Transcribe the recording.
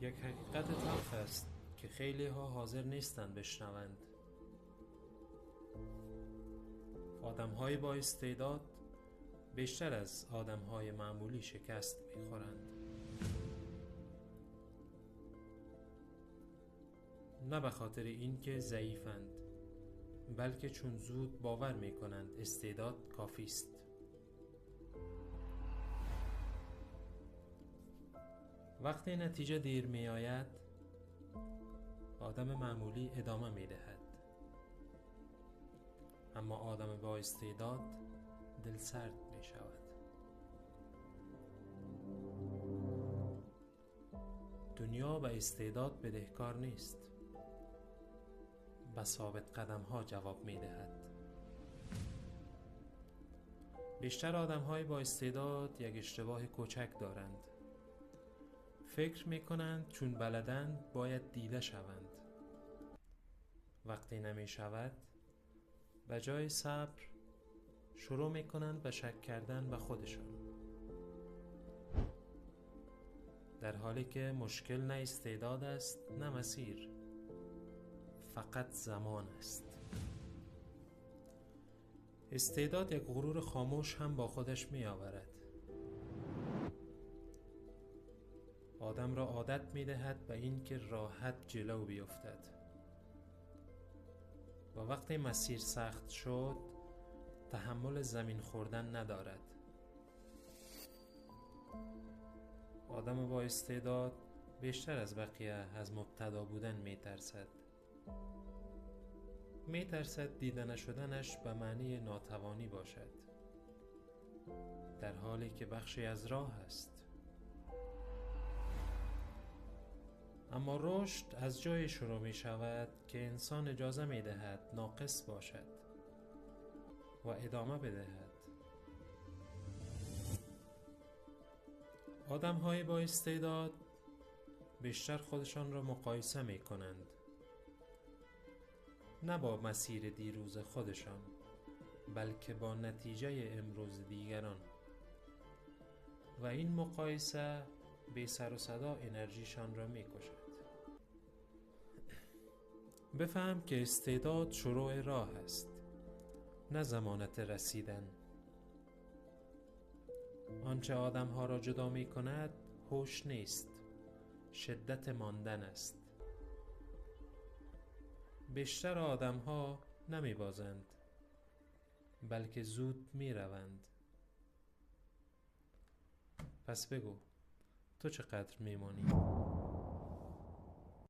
یک حقیقت تلخ است که خیلی ها حاضر نیستند بشنوند. آدم های با استعداد بیشتر از آدم های معمولی شکست می خورند. نه به خاطر اینکه ضعیفند، بلکه چون زود باور می کنند استعداد کافی است. وقتی نتیجه دیر می آید، آدم معمولی ادامه می دهد، اما آدم با استعداد دل سرد می شود. دنیا به استعداد بدهکار نیست، به ثابت قدم ها جواب می دهد. بیشتر آدم های با استعداد یک اشتباه کوچک دارند. فکر می کنند چون بلدند باید دیده شوند. وقتی نمی شود، به جای صبر شروع می کنند به شک کردن به خودشان، در حالی که مشکل نه استعداد است نه مسیر، فقط زمان است. استعداد یک غرور خاموش هم با خودش می آورد. آدم را عادت می دهد به این که راحت جلو بیفتد و وقتی مسیر سخت شد تحمل زمین خوردن ندارد. آدم با استعداد بیشتر از بقیه از مبتدا بودن می ترسد. می ترسد دیده نشدنش به معنی ناتوانی باشد، در حالی که بخشی از راه است. اما رشد از جای شروع می شود که انسان اجازه می دهد ناقص باشد و ادامه بدهد. آدم های با استعداد بیشتر خودشان را مقایسه می کنند، نه با مسیر دیروز خودشان، بلکه با نتیجه امروز دیگران، و این مقایسه بی سر و صدا انرژیشان را می کشد. بفهم که استعداد شروع راه است، نه ضمانت رسیدن. آنچه آدم ها را جدا می کند هوش نیست، شدت ماندن است. بیشتر آدم ها نمی بازند، بلکه زود می روند. پس بگو تو چقدر می مانی؟